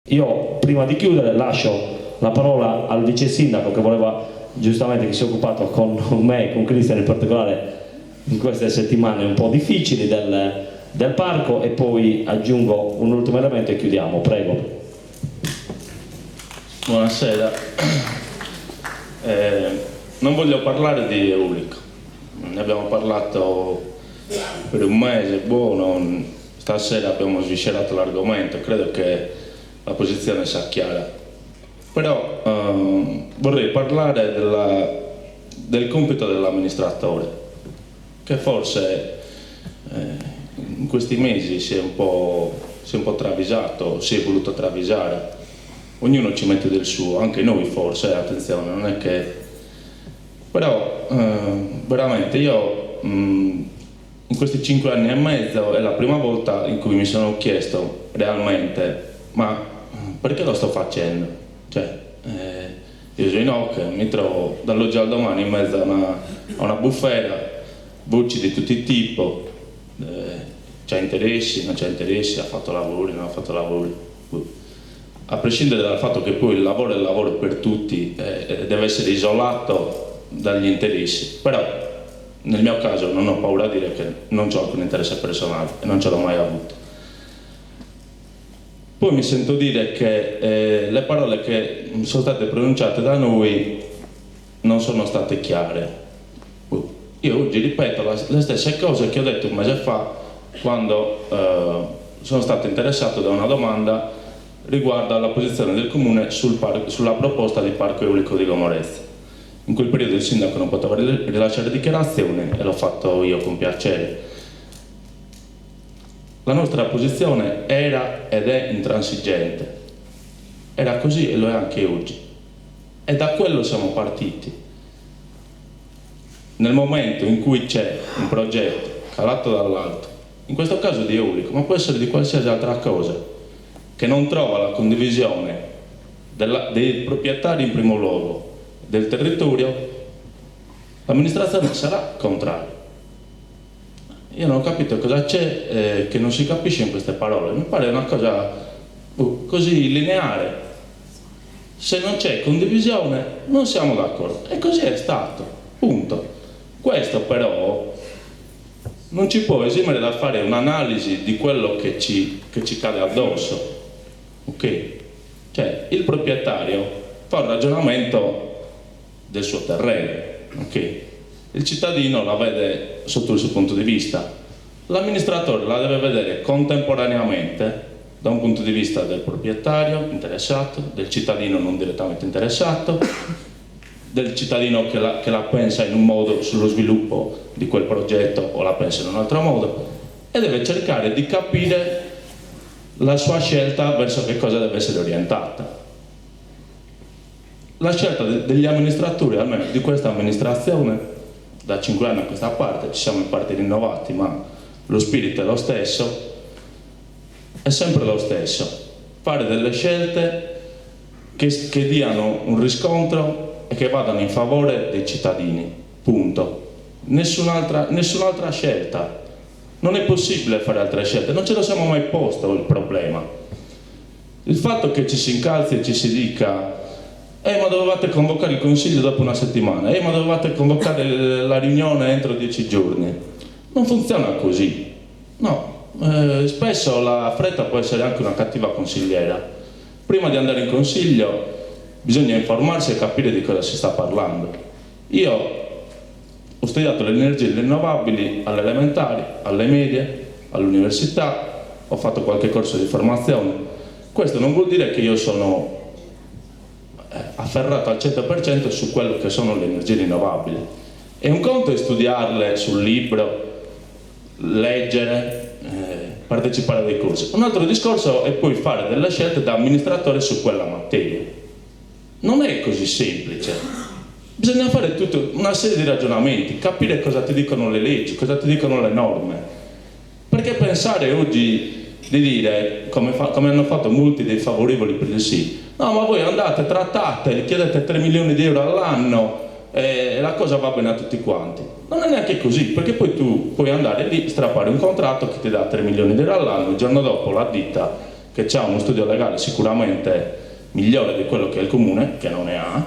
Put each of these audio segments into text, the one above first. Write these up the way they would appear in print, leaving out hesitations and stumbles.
Io prima di chiudere lascio la parola al vice sindaco che voleva giustamente, che si è occupato con me e con Cristian in particolare in queste settimane un po' difficili del parco, e poi aggiungo un ultimo elemento e chiudiamo. Prego. Buonasera. Non voglio parlare di Eulico, ne abbiamo parlato per un mese buono, stasera abbiamo sviscerato l'argomento, credo che la posizione sia chiara. Però vorrei parlare del compito dell'amministratore, che forse in questi mesi si è un po' travisato, si è voluto travisare. Ognuno ci mette del suo, anche noi forse, attenzione, non è che... Però veramente io in questi 5 anni e mezzo è la prima volta in cui mi sono chiesto realmente, ma perché lo sto facendo? Cioè, io sono in hoc, mi trovo dall'oggi al domani in mezzo a una bufera, voci di tutti i tipi, c'ha interessi, non c'ha interessi, ha fatto lavori, non ha fatto lavori. A prescindere dal fatto che poi il lavoro è il lavoro per tutti, deve essere isolato dagli interessi, però nel mio caso non ho paura a dire che non ho alcun interesse personale e non ce l'ho mai avuto. Poi mi sento dire che le parole che sono state pronunciate da noi non sono state chiare. Io oggi ripeto le stesse cose che ho detto un mese fa quando sono stato interessato da una domanda riguardo alla posizione del Comune sulla proposta di Parco Eolico di Gomorezza. In quel periodo il sindaco non poteva rilasciare dichiarazioni e l'ho fatto io con piacere. La nostra posizione era ed è intransigente, era così e lo è anche oggi, e da quello siamo partiti. Nel momento in cui c'è un progetto calato dall'alto, in questo caso di eolico, ma può essere di qualsiasi altra cosa, che non trova la condivisione dei proprietari in primo luogo, del territorio, l'amministrazione sarà contraria. Io non ho capito cosa c'è che non si capisce in queste parole, mi pare una cosa così lineare. Se non c'è condivisione non siamo d'accordo, e così è stato, punto. Questo però non ci può esimere da fare un'analisi di quello che ci cade addosso, ok? Cioè il proprietario fa un ragionamento del suo terreno, ok? Il cittadino la vede sotto il suo punto di vista, l'amministratore la deve vedere contemporaneamente da un punto di vista del proprietario interessato, del cittadino non direttamente interessato, del cittadino che la pensa in un modo sullo sviluppo di quel progetto o la pensa in un altro modo, e deve cercare di capire la sua scelta verso che cosa deve essere orientata. La scelta degli amministratori, almeno di questa amministrazione, da 5 anni a questa parte, ci siamo in parte rinnovati, ma lo spirito è lo stesso, è sempre lo stesso: fare delle scelte che diano un riscontro e che vadano in favore dei cittadini, punto. Nessun'altra scelta. Non è possibile fare altre scelte, non ce lo siamo mai posto il problema. Il fatto che ci si incalzi e ci si dica ma dovevate convocare il consiglio dopo una settimana, ma dovevate convocare la riunione entro 10 giorni, non funziona così, no. Spesso la fretta può essere anche una cattiva consigliera. Prima di andare in consiglio bisogna informarsi e capire di cosa si sta parlando. Io ho studiato le energie rinnovabili alle elementari, alle medie, all'università, ho fatto qualche corso di formazione. Questo non vuol dire che io sono afferrato al 100% su quello che sono le energie rinnovabili. E un conto è studiarle sul libro, leggere, partecipare a dei corsi. Un altro discorso è poi fare delle scelte da amministratore su quella materia. Non è così semplice. Bisogna fare tutta una serie di ragionamenti, capire cosa ti dicono le leggi, cosa ti dicono le norme. Perché pensare oggi di dire, come hanno fatto molti dei favorevoli per il sì, no, ma voi andate, trattate, chiedete 3 milioni di euro all'anno e la cosa va bene a tutti quanti. Non è neanche così, perché poi tu puoi andare lì, strappare un contratto che ti dà 3 milioni di euro all'anno, il giorno dopo la ditta che ha uno studio legale sicuramente migliore di quello che è il comune, che non ne ha,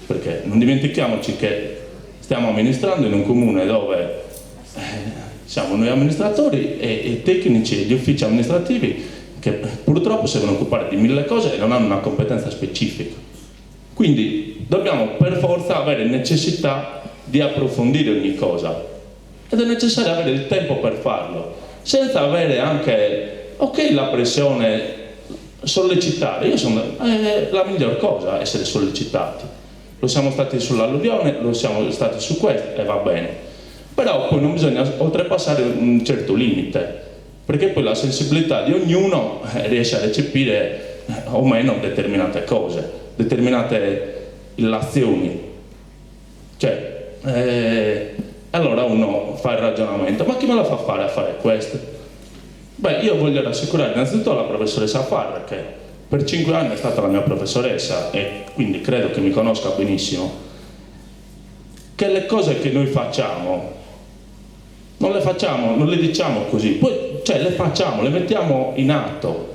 perché non dimentichiamoci che stiamo amministrando in un comune dove siamo noi amministratori e i tecnici e gli uffici amministrativi che purtroppo si devono occupare di 1000 cose e non hanno una competenza specifica. Quindi dobbiamo per forza avere necessità di approfondire ogni cosa ed è necessario avere il tempo per farlo, senza avere anche, ok, la pressione, sollecitare. Io sono la miglior cosa essere sollecitati. Lo siamo stati sull'alluvione, lo siamo stati su questo e va bene. Però poi non bisogna oltrepassare un certo limite, perché poi la sensibilità di ognuno riesce a recepire o meno determinate cose, determinate illazioni. Allora uno fa il ragionamento, ma chi me la fa fare a fare questo? Beh, io voglio rassicurare innanzitutto la professoressa Farra, che per 5 anni è stata la mia professoressa e quindi credo che mi conosca benissimo, che le cose che noi facciamo non le facciamo, non le diciamo così, poi le facciamo, le mettiamo in atto.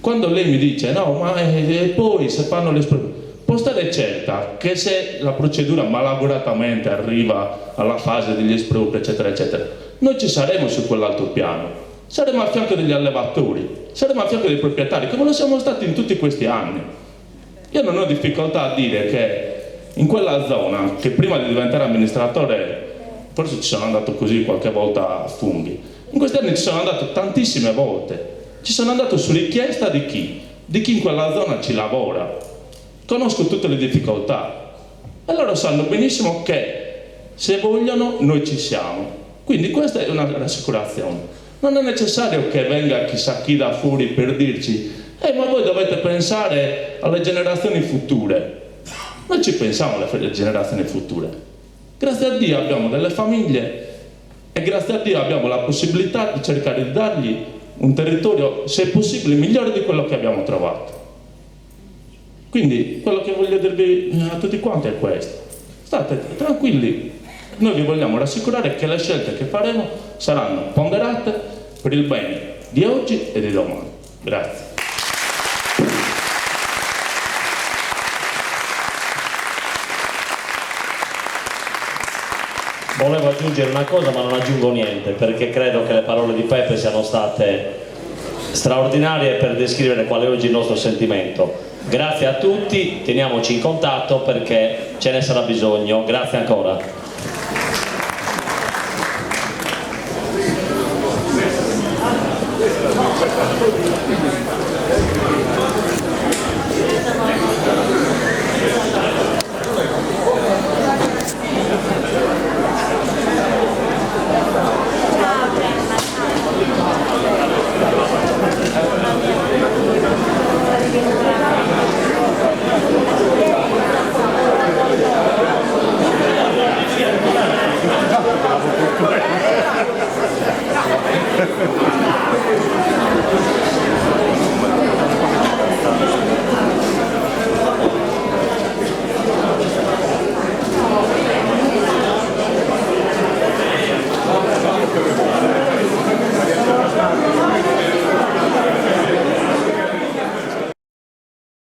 Quando lei mi dice no, ma poi se fanno le può stare certa che se la procedura malauguratamente arriva alla fase degli espropri eccetera eccetera, noi ci saremo su quell'altro piano, saremo a fianco degli allevatori, saremo a fianco dei proprietari, come lo siamo stati in tutti questi anni. Io non ho difficoltà a dire che in quella zona, che prima di diventare amministratore forse ci sono andato così qualche volta a funghi, in questi anni ci sono andato tantissime volte, ci sono andato su richiesta di chi? Di chi in quella zona ci lavora, conosco tutte le difficoltà e loro sanno benissimo che se vogliono noi ci siamo, quindi questa è una rassicurazione. Non è necessario che venga chissà chi da fuori per dirci ma voi dovete pensare alle generazioni future. Noi ci pensiamo alle generazioni future. Grazie a Dio abbiamo delle famiglie e grazie a Dio abbiamo la possibilità di cercare di dargli un territorio, se possibile, migliore di quello che abbiamo trovato. Quindi quello che voglio dirvi a tutti quanti è questo: state tranquilli, noi vi vogliamo rassicurare che le scelte che faremo saranno ponderate per il bene di oggi e di domani. Grazie. Volevo aggiungere una cosa ma non aggiungo niente, perché credo che le parole di Peppe siano state straordinarie per descrivere qual è oggi il nostro sentimento. Grazie a tutti, teniamoci in contatto perché ce ne sarà bisogno. Grazie ancora.